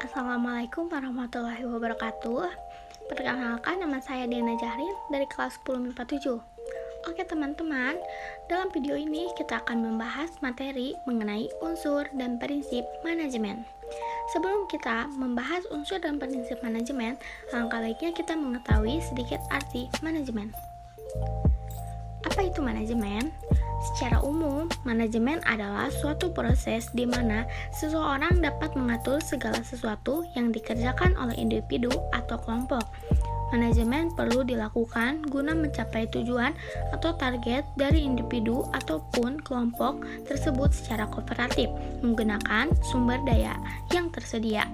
Assalamualaikum warahmatullahi wabarakatuh. Perkenalkan, nama saya Diana Jahrin dari kelas 10 MIPA 7. Oke teman-teman, dalam video ini kita akan membahas materi mengenai unsur dan prinsip manajemen. Sebelum kita membahas unsur dan prinsip manajemen, alangkah baiknya kita mengetahui sedikit arti manajemen. Apa itu manajemen? Secara umum, manajemen adalah suatu proses di mana seseorang dapat mengatur segala sesuatu yang dikerjakan oleh individu atau kelompok. Manajemen perlu dilakukan guna mencapai tujuan atau target dari individu ataupun kelompok tersebut secara kooperatif menggunakan sumber daya yang tersedia.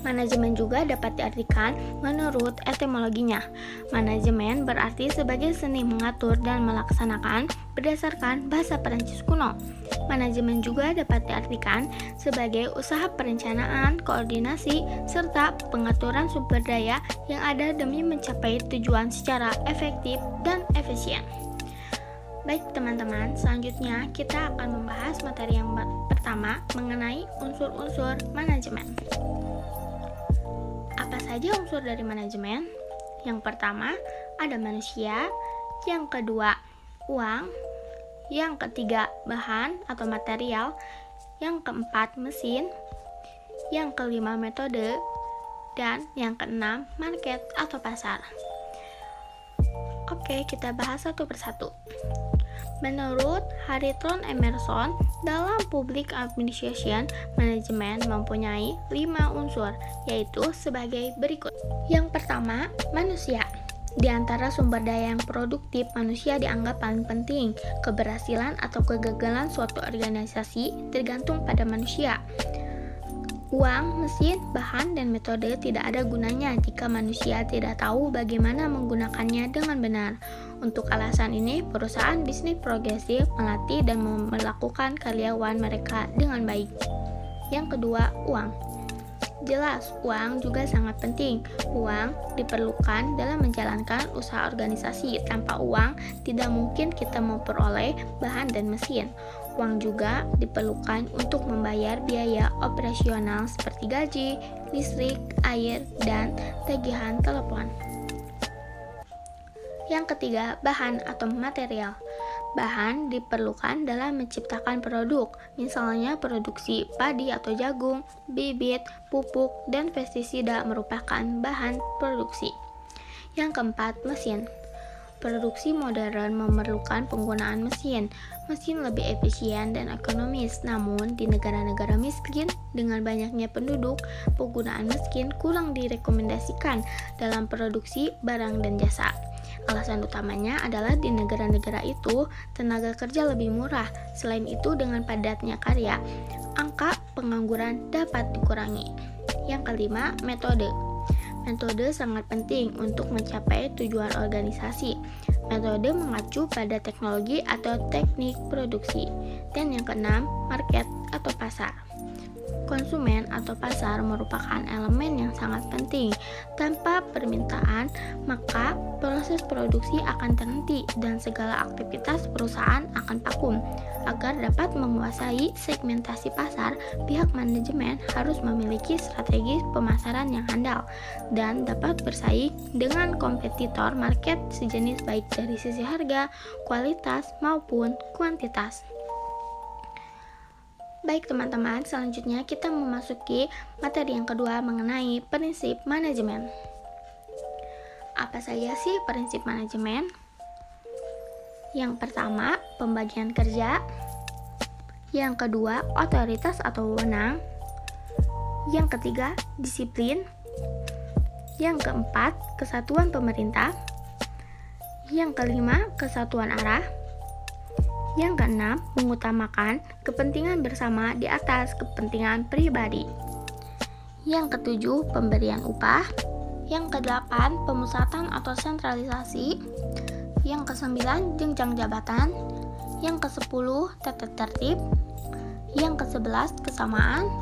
Manajemen juga dapat diartikan menurut etimologinya. Manajemen berarti sebagai seni mengatur dan melaksanakan berdasarkan bahasa Perancis kuno. Manajemen juga dapat diartikan sebagai usaha perencanaan, koordinasi, serta pengaturan sumber daya yang ada demi mencapai tujuan secara efektif dan efisien. Baik teman-teman, selanjutnya kita akan membahas materi yang pertama mengenai unsur-unsur manajemen. Apa saja unsur dari manajemen? Yang pertama, ada manusia. Yang kedua, uang. Yang ketiga, bahan atau material. Yang keempat, mesin. Yang kelima, metode. Dan yang keenam, market atau pasar. Oke, kita bahas satu persatu. Menurut Harrison Emerson, dalam Public Administration, manajemen mempunyai 5 unsur, yaitu sebagai berikut. Yang pertama, manusia. Di antara sumber daya yang produktif, manusia dianggap paling penting. Keberhasilan atau kegagalan suatu organisasi tergantung pada manusia. Uang, mesin, bahan, dan metode tidak ada gunanya jika manusia tidak tahu bagaimana menggunakannya dengan benar. Untuk alasan ini, perusahaan bisnis progresif melatih dan melakukan karyawan mereka dengan baik. Yang kedua, uang. Jelas, uang juga sangat penting. Uang diperlukan dalam menjalankan usaha organisasi. Tanpa uang, tidak mungkin kita memperoleh bahan dan mesin. Uang juga diperlukan untuk membayar biaya operasional seperti gaji, listrik, air, dan tagihan telepon. Yang ketiga, bahan atau material. Bahan diperlukan dalam menciptakan produk, misalnya produksi padi atau jagung, bibit, pupuk, dan pestisida merupakan bahan produksi. Yang keempat, mesin. Produksi modern memerlukan penggunaan mesin. Mesin lebih efisien dan ekonomis, namun di negara-negara miskin dengan banyaknya penduduk, penggunaan mesin kurang direkomendasikan dalam produksi barang dan jasa. Alasan utamanya adalah di negara-negara itu tenaga kerja lebih murah. Selain itu, dengan padatnya karya, angka pengangguran dapat dikurangi. Yang kelima, metode. Metode sangat penting untuk mencapai tujuan organisasi. Metode mengacu pada teknologi atau teknik produksi. Dan yang keenam, market atau pasar. Konsumen atau pasar merupakan elemen yang sangat penting. Tanpa permintaan, maka proses produksi akan terhenti dan segala aktivitas perusahaan akan vakum. Agar dapat menguasai segmentasi pasar, pihak manajemen harus memiliki strategi pemasaran yang handal dan dapat bersaing dengan kompetitor market sejenis baik dari sisi harga, kualitas, maupun kuantitas. Baik teman-teman, selanjutnya kita memasuki materi yang kedua mengenai prinsip manajemen. Apa saja sih prinsip manajemen? Yang pertama, pembagian kerja. Yang kedua, otoritas atau wewenang. Yang ketiga, disiplin. Yang keempat, kesatuan pemerintah. Yang kelima, kesatuan arah. Yang keenam, mengutamakan kepentingan bersama di atas kepentingan pribadi. Yang ketujuh, pemberian upah. Yang kedelapan, pemusatan atau sentralisasi. Yang kesembilan, jenjang jabatan. Yang kesepuluh, tata tertib. Yang kesebelas, kesamaan.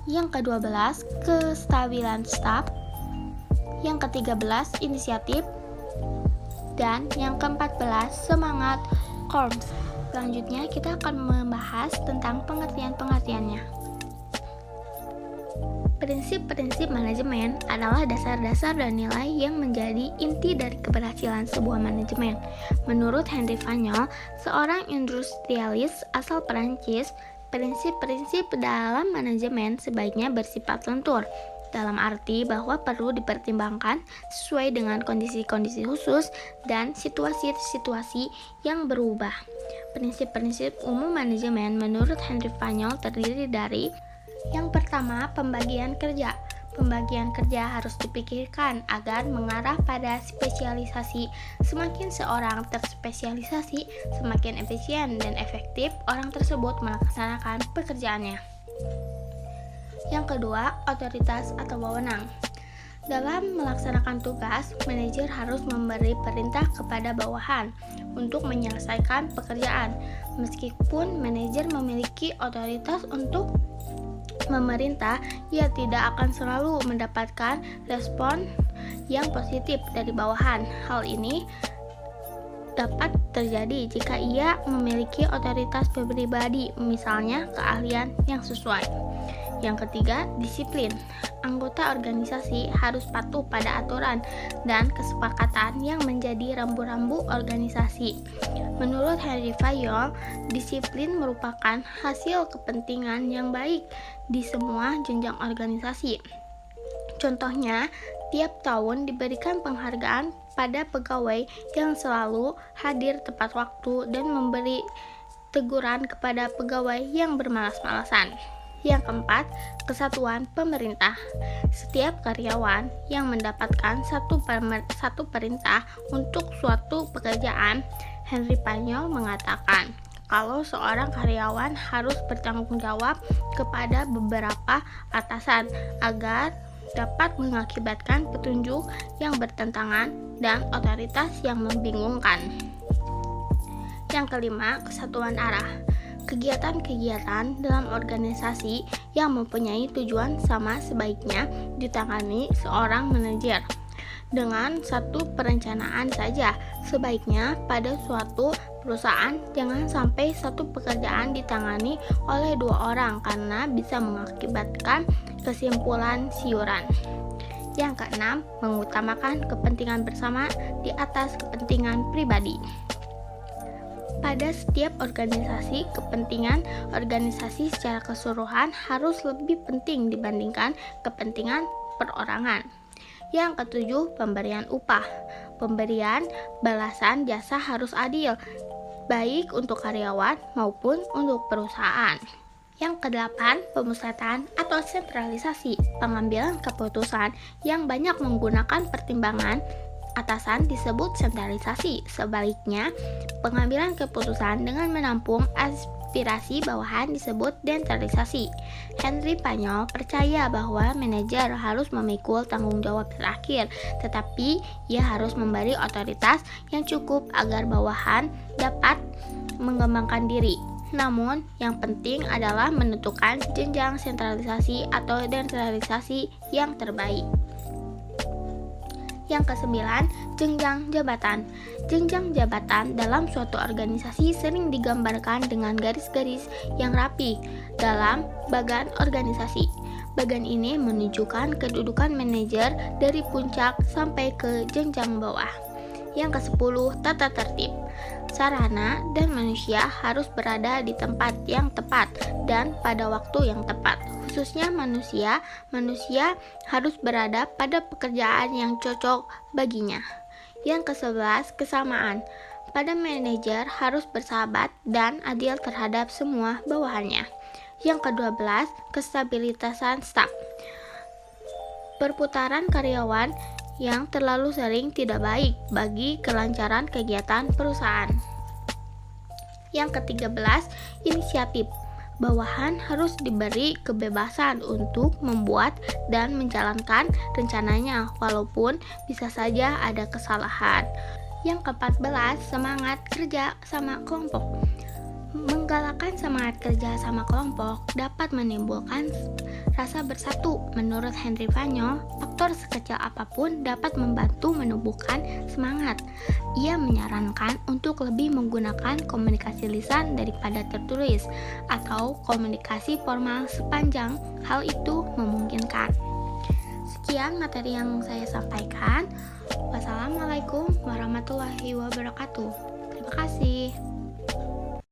Yang kedua belas, kestabilan staf. Yang ke-13, inisiatif. Dan yang ke-14, semangat Korms. Selanjutnya kita akan membahas tentang pengertian-pengertiannya. Prinsip-prinsip manajemen adalah dasar-dasar dan nilai yang menjadi inti dari keberhasilan sebuah manajemen. Menurut Henry Fayol, seorang industrialis asal Perancis, prinsip-prinsip dalam manajemen sebaiknya bersifat lentur, dalam arti bahwa perlu dipertimbangkan sesuai dengan kondisi-kondisi khusus dan situasi-situasi yang berubah. Prinsip-prinsip umum manajemen menurut Henry Fayol terdiri dari: yang pertama, pembagian kerja. Pembagian kerja harus dipikirkan agar mengarah pada spesialisasi. Semakin seorang terspesialisasi, semakin efisien dan efektif orang tersebut melaksanakan pekerjaannya. Yang kedua, otoritas atau wewenang. Dalam melaksanakan tugas, manajer harus memberi perintah kepada bawahan untuk menyelesaikan pekerjaan. Meskipun manajer memiliki otoritas untuk memerintah, ia tidak akan selalu mendapatkan respon yang positif dari bawahan. Hal ini dapat terjadi jika ia memiliki otoritas pribadi, misalnya keahlian yang sesuai. Yang ketiga, disiplin. Anggota organisasi harus patuh pada aturan dan kesepakatan yang menjadi rambu-rambu organisasi. Menurut Henry Fayol, disiplin merupakan hasil kepentingan yang baik di semua jenjang organisasi. Contohnya, tiap tahun diberikan penghargaan pada pegawai yang selalu hadir tepat waktu dan memberi teguran kepada pegawai yang bermalas-malasan. Yang keempat, kesatuan pemerintah. Setiap karyawan yang mendapatkan satu perintah untuk suatu pekerjaan, Henry Fayol mengatakan kalau seorang karyawan harus bertanggung jawab kepada beberapa atasan agar dapat mengakibatkan petunjuk yang bertentangan dan otoritas yang membingungkan. Yang kelima, kesatuan arah. Kegiatan-kegiatan dalam organisasi yang mempunyai tujuan sama sebaiknya ditangani seorang manajer. Dengan satu perencanaan saja, sebaiknya pada suatu perusahaan jangan sampai satu pekerjaan ditangani oleh 2 orang karena bisa mengakibatkan kesimpulan siuran. Yang keenam, mengutamakan kepentingan bersama di atas kepentingan pribadi. Pada setiap organisasi, kepentingan organisasi secara keseluruhan harus lebih penting dibandingkan kepentingan perorangan. Yang ketujuh, pemberian upah. Pemberian balasan jasa harus adil, baik untuk karyawan maupun untuk perusahaan. Yang kedelapan, pemusatan atau sentralisasi. Pengambilan keputusan yang banyak menggunakan pertimbangan atasan disebut sentralisasi. Sebaliknya, pengambilan keputusan dengan menampung aspirasi bawahan disebut desentralisasi. Henry Fayol percaya bahwa manajer harus memikul tanggung jawab terakhir, tetapi ia harus memberi otoritas yang cukup agar bawahan dapat mengembangkan diri. Namun, yang penting adalah menentukan jenjang sentralisasi atau desentralisasi yang terbaik. Yang kesembilan, jenjang jabatan. Jenjang jabatan dalam suatu organisasi sering digambarkan dengan garis-garis yang rapi dalam bagan organisasi. Bagan ini menunjukkan kedudukan manajer dari puncak sampai ke jenjang bawah. Yang kesepuluh, tata tertib. Sarana dan manusia harus berada di tempat yang tepat dan pada waktu yang tepat. Khususnya manusia harus berada pada pekerjaan yang cocok baginya. Yang ke-11, kesamaan. Pada manajer harus bersahabat dan adil terhadap semua bawahannya. Yang ke-12, kestabilitasan staf. Perputaran karyawan yang terlalu sering tidak baik bagi kelancaran kegiatan perusahaan. Yang ke-13, inisiatif. Bawahan harus diberi kebebasan untuk membuat dan menjalankan rencananya walaupun bisa saja ada kesalahan. Yang ke-14, semangat kerja sama kelompok. Menggalakkan semangat kerja sama kelompok dapat menimbulkan rasa bisa bersatu. Menurut Henry Fayol, faktor sekecil apapun dapat membantu menumbuhkan semangat. Ia menyarankan untuk lebih menggunakan komunikasi lisan daripada tertulis atau komunikasi formal sepanjang hal itu memungkinkan. Sekian materi yang saya sampaikan. Wassalamualaikum warahmatullahi wabarakatuh. Terima kasih.